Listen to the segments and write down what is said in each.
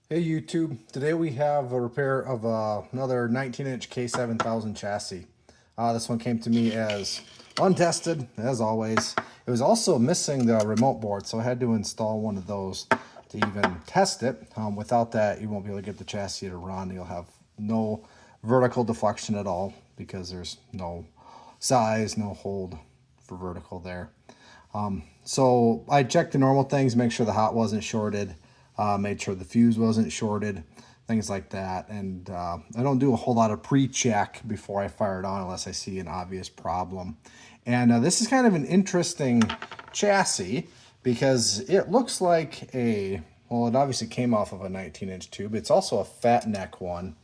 Hey YouTube, today we have a repair of another 19-inch K7000 chassis. This one came to me as untested, as always. It was also missing the remote board, so I had to install one of those to even test it. Without that, you won't be able to get the chassis to run. You'll have no vertical deflection at all because there's no size, no hold for vertical there. So I checked the normal things, make sure the hot wasn't shorted, made sure the fuse wasn't shorted, things like that. And I don't do a whole lot of pre-check before I fire it on unless I see an obvious problem. And this is kind of an interesting chassis because it looks like well, it obviously came off of a 19-inch tube. It's also a fat neck one.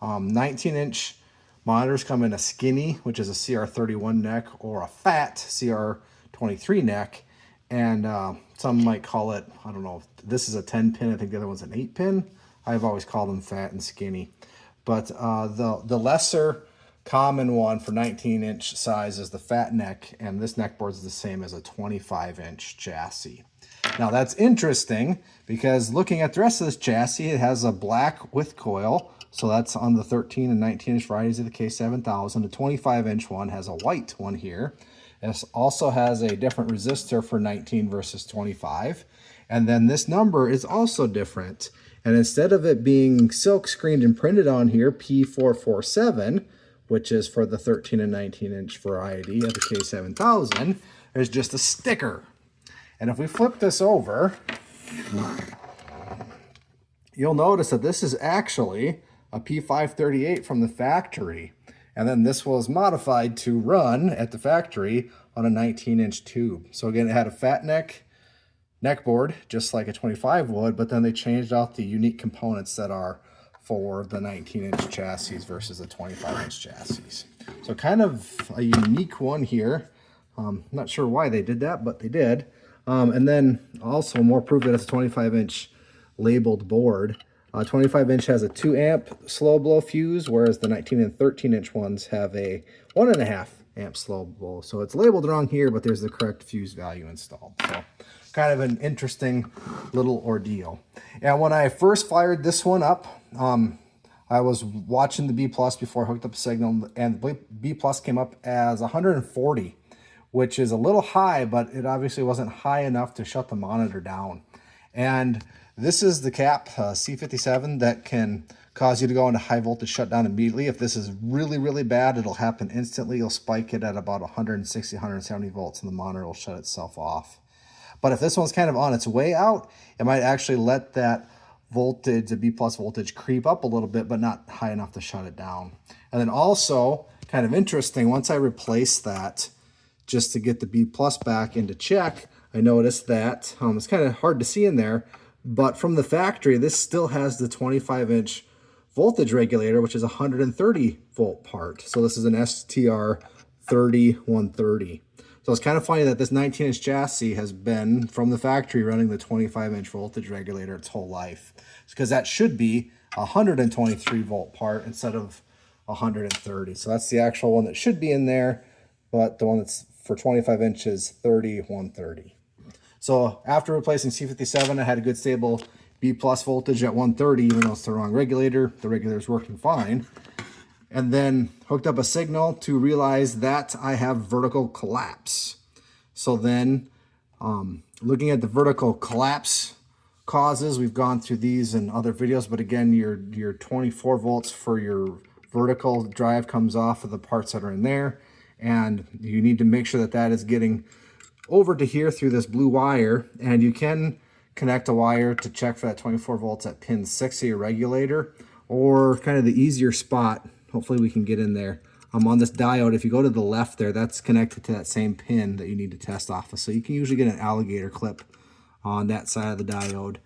19-inch monitors come in a skinny, which is a CR31 neck, or a fat CR23 neck. And some might call it, I don't know, this is a 10 pin. I think the other one's an 8 pin. I've always called them fat and skinny. But the lesser common one for 19-inch size is the fat neck, and this neck board is the same as a 25-inch chassis. Now that's interesting because looking at the rest of this chassis, it has a black width coil. So that's on the 13 and 19-inch varieties of the K7000. The 25-inch one has a white one here. It also has a different resistor for 19 versus 25. And then this number is also different. And instead of it being silk screened and printed on here, P447, which is for the 13 and 19-inch variety of the K7000, there's just a sticker. And if we flip this over, you'll notice that this is actually a P538 from the factory. And then this was modified to run at the factory on a 19-inch tube. So again, it had a fat neck board, just like a 25 would, but then they changed out the unique components that are for the 19-inch chassis versus the 25-inch chassis. So kind of a unique one here. Not sure why they did that, but they did. And then also more proof that it's a 25-inch labeled board. 25-inch has a 2 amp slow blow fuse, whereas the 19 and 13-inch ones have a 1.5 amp slow blow. So it's labeled wrong here, but there's the correct fuse value installed. So kind of an interesting little ordeal. And when I first fired this one up, I was watching the B plus before I hooked up a signal, and the B plus came up as 140, which is a little high, but it obviously wasn't high enough to shut the monitor down. And this is the cap, C57, that can cause you to go into high voltage shutdown immediately. If this is really, really bad, it'll happen instantly. You'll spike it at about 160, 170 volts, and the monitor will shut itself off. But if this one's kind of on its way out, it might actually let that voltage, the B plus voltage, creep up a little bit, but not high enough to shut it down. And then also, kind of interesting, once I replace that, just to get the B plus back into check, I noticed that it's kind of hard to see in there, but from the factory, this still has the 25-inch voltage regulator, which is a 130 volt part. So this is an STR 3130. So it's kind of funny that this 19-inch chassis has been from the factory running the 25-inch voltage regulator its whole life. It's because that should be a 123 volt part instead of 130. So that's the actual one that should be in there, but the one that's for 25 inches, 3130. So after replacing C57, I had a good stable B plus voltage at 130, even though it's the wrong regulator. The regulator's working fine. And then hooked up a signal to realize that I have vertical collapse. So then looking at the vertical collapse causes, we've gone through these in other videos, but again, your 24 volts for your vertical drive comes off of the parts that are in there. And you need to make sure that that is getting over to here through this blue wire, and you can connect a wire to check for that 24 volts at pin 6 of your regulator, or kind of the easier spot, hopefully we can get in there, on this diode. If you go to the left there, that's connected to that same pin that you need to test off of. So you can usually get an alligator clip on that side of the diode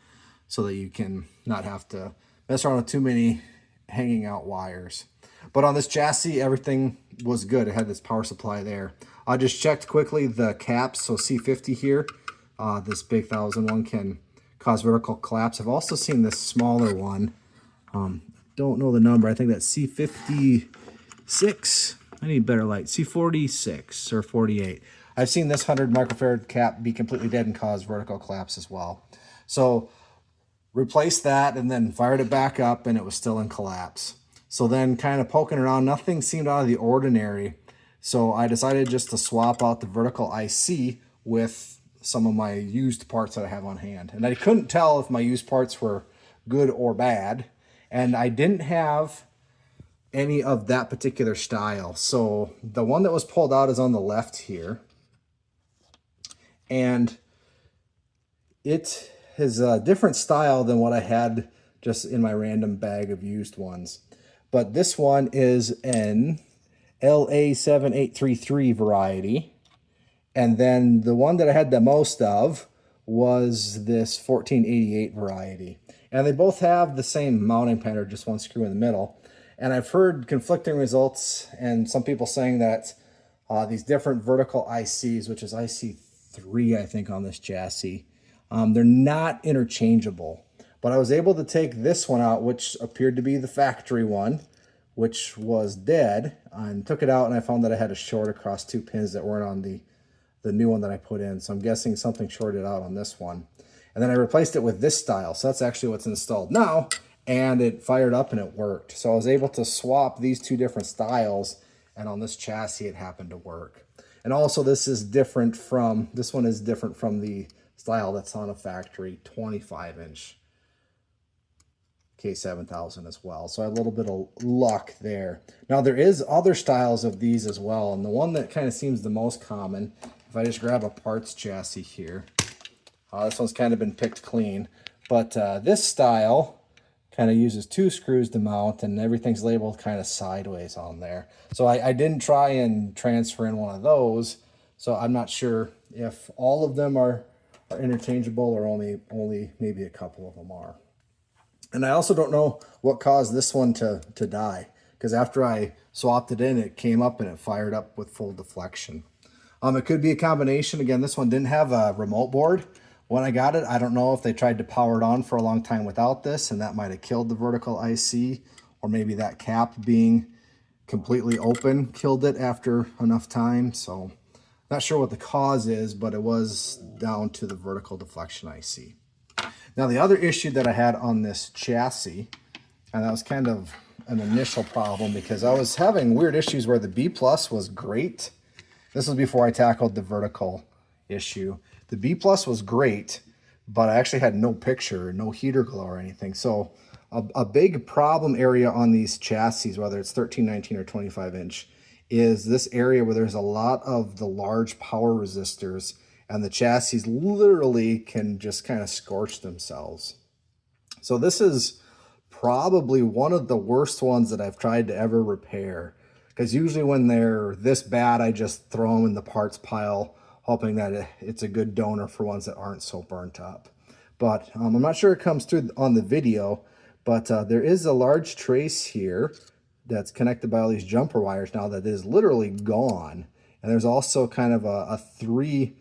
so that you can not have to mess around with too many hanging out wires. But on this chassis, everything was good. It had this power supply there. I just checked quickly the caps. So C50 here, this big 1000 one can cause vertical collapse. I've also seen this smaller one. Don't know the number. I think that's C56. I need better light. C46 or 48. I've seen this 100 microfarad cap be completely dead and cause vertical collapse as well. So replaced that and then fired it back up, and it was still in collapse. So then kind of poking around, nothing seemed out of the ordinary. So I decided just to swap out the vertical IC with some of my used parts that I have on hand. And I couldn't tell if my used parts were good or bad. And I didn't have any of that particular style. So the one that was pulled out is on the left here. And it is a different style than what I had just in my random bag of used ones. But this one is an LA7833 variety. And then the one that I had the most of was this 1488 variety. And they both have the same mounting pattern, just one screw in the middle. And I've heard conflicting results and some people saying that these different vertical ICs, which is IC3, I think, on this chassis, they're not interchangeable. But I was able to take this one out, which appeared to be the factory one, which was dead, and took it out, and I found that I had a short across 2 pins that weren't on the new one that I put in. So I'm guessing something shorted out on this one. And then I replaced it with this style. So that's actually what's installed now. And it fired up and it worked. So I was able to swap these two different styles, and on this chassis it happened to work. And also this one is different from the style that's on a factory 25-inch K7000 as well. So I had a little bit of luck there. Now there is other styles of these as well, and the one that kind of seems the most common, if I just grab a parts chassis here, this one's kind of been picked clean, but this style kind of uses 2 screws to mount, and everything's labeled kind of sideways on there. So I didn't try and transfer in one of those, so I'm not sure if all of them are interchangeable or only maybe a couple of them are. And I also don't know what caused this one to die, because after I swapped it in, it came up and it fired up with full deflection. It could be a combination. Again, this one didn't have a remote board when I got it. I don't know if they tried to power it on for a long time without this, and that might have killed the vertical IC, or maybe that cap being completely open killed it after enough time. So not sure what the cause is, but it was down to the vertical deflection IC. Now the other issue that I had on this chassis, and that was kind of an initial problem, because I was having weird issues where the B plus was great. This was before I tackled the vertical issue. The B plus was great, but I actually had no picture, no heater glow or anything. So a big problem area on these chassis, whether it's 13, 19, or 25-inch, is this area where there's a lot of the large power resistors, and the chassis literally can just kind of scorch themselves. So this is probably one of the worst ones that I've tried to ever repair, because usually when they're this bad, I just throw them in the parts pile, hoping that it's a good donor for ones that aren't so burnt up. But I'm not sure it comes through on the video, but there is a large trace here that's connected by all these jumper wires now that is literally gone. And there's also kind of a 3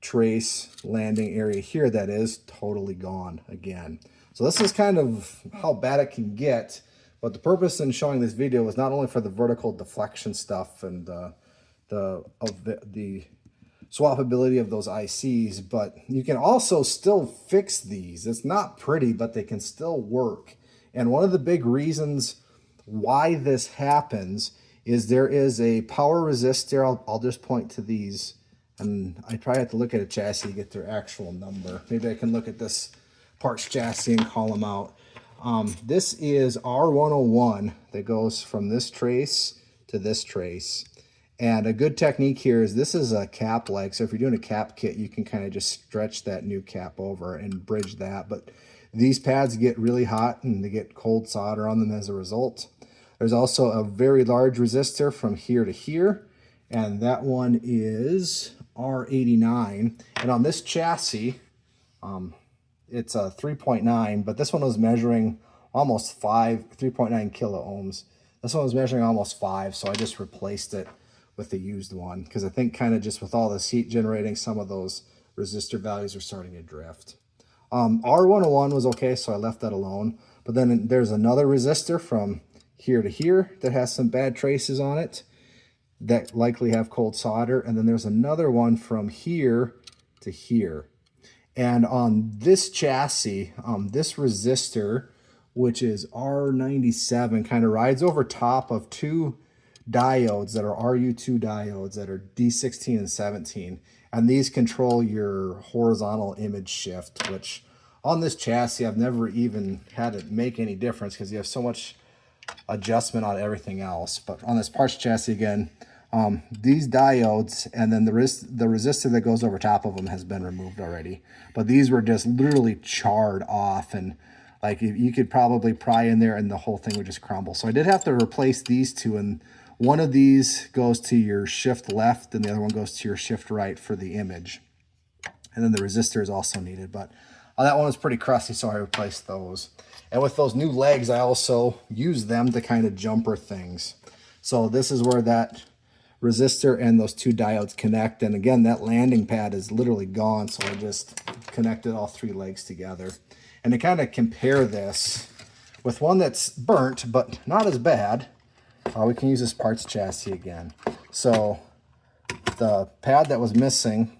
trace landing area here that is totally gone again. So this is kind of how bad it can get. But the purpose in showing this video was not only for the vertical deflection stuff and the swappability of those ICs, but you can also still fix these. It's not pretty, but they can still work. And one of the big reasons why this happens is there is a power resistor. I'll just point to these, and I try to look at a chassis to get their actual number. Maybe I can look at this parts chassis and call them out. This is R101 that goes from this trace to this trace. And a good technique here is this is a cap leg. So if you're doing a cap kit, you can kind of just stretch that new cap over and bridge that. But these pads get really hot and they get cold solder on them as a result. There's also a very large resistor from here to here, and that one is R89. And on this chassis, it's a 3.9, but this one was measuring almost 3.9 kilo ohms. This one was measuring almost 5, so I just replaced it with the used one, because I think kind of just with all this heat generating, some of those resistor values are starting to drift. R101 was okay, so I left that alone. But then there's another resistor from here to here that has some bad traces on it that likely have cold solder. And then there's another one from here to here. And on this chassis, this resistor, which is R97, kind of rides over top of two diodes that are RU2 diodes that are D16 and 17. And these control your horizontal image shift, which on this chassis, I've never even had it make any difference because you have so much adjustment on everything else. But on this parts chassis again, these diodes and then the resistor that goes over top of them has been removed already. But these were just literally charred off, and like you could probably pry in there and the whole thing would just crumble. So I did have to replace these two, and one of these goes to your shift left and the other one goes to your shift right for the image. And then the resistor is also needed, but that one was pretty crusty, so I replaced those. And with those new legs, I also use them to kind of jumper things. So this is where that resistor and those two diodes connect. And again, that landing pad is literally gone, so I just connected all three legs together. And to kind of compare this with one that's burnt, but not as bad, we can use this parts chassis again. So the pad that was missing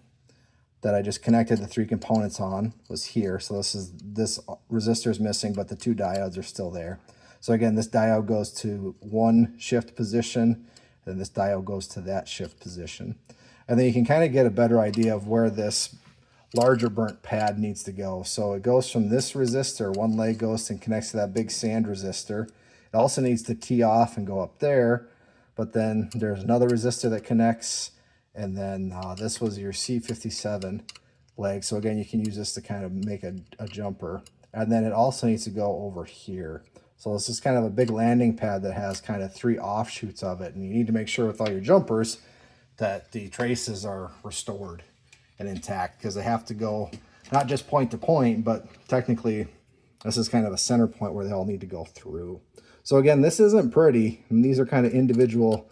that I just connected the three components on was here. So this resistor is missing, but the two diodes are still there. So again, this diode goes to one shift position, and this diode goes to that shift position. And then you can kind of get a better idea of where this larger burnt pad needs to go. So it goes from this resistor, one leg goes and connects to that big sand resistor. It also needs to tee off and go up there, but then there's another resistor that connects, and then this was your C57 leg. So again, you can use this to kind of make a jumper. And then it also needs to go over here. So this is kind of a big landing pad that has kind of three offshoots of it. And you need to make sure with all your jumpers that the traces are restored and intact, because they have to go not just point to point, but technically this is kind of a center point where they all need to go through. So again, this isn't pretty, and these are kind of individual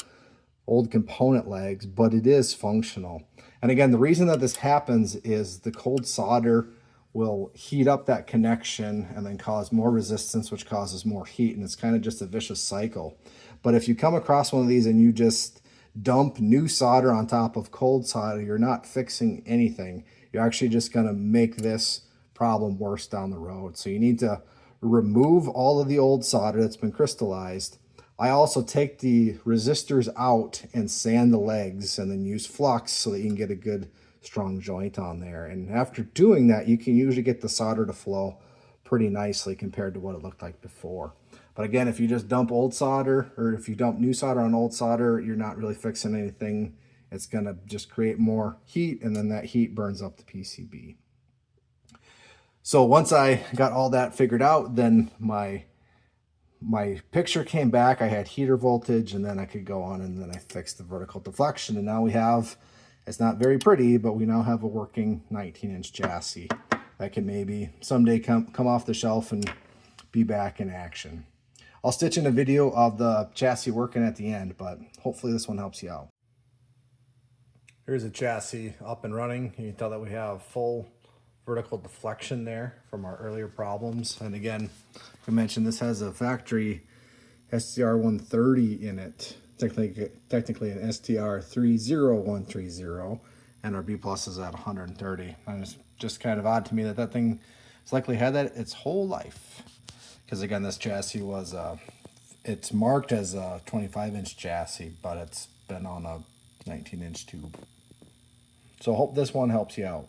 old component legs, but it is functional. And again, the reason that this happens is the cold solder will heat up that connection and then cause more resistance, which causes more heat, and it's kind of just a vicious cycle. But if you come across one of these and you just dump new solder on top of cold solder, you're not fixing anything. You're actually just going to make this problem worse down the road. So you need to remove all of the old solder that's been crystallized. I also take the resistors out and sand the legs and then use flux so that you can get a good strong joint on there. And after doing that, you can usually get the solder to flow pretty nicely compared to what it looked like before. But again, if you just dump old solder, or if you dump new solder on old solder, you're not really fixing anything. It's going to just create more heat, and then that heat burns up the PCB. So once I got all that figured out, then my picture came back. I had heater voltage, and then I could go on and then I fixed the vertical deflection. And now we have, it's not very pretty, but we now have a working 19-inch chassis that can maybe someday come off the shelf and be back in action. I'll stitch in a video of the chassis working at the end, but hopefully this one helps you out. Here's the chassis up and running. You can tell that we have full vertical deflection there from our earlier problems. And again, I mentioned this has a factory STR 130 in it, technically an STR 30130, and our B plus is at 130. And it's just kind of odd to me that that thing has likely had that its whole life, because again, this chassis was it's marked as a 25-inch chassis, but it's been on a 19-inch tube. So I hope this one helps you out.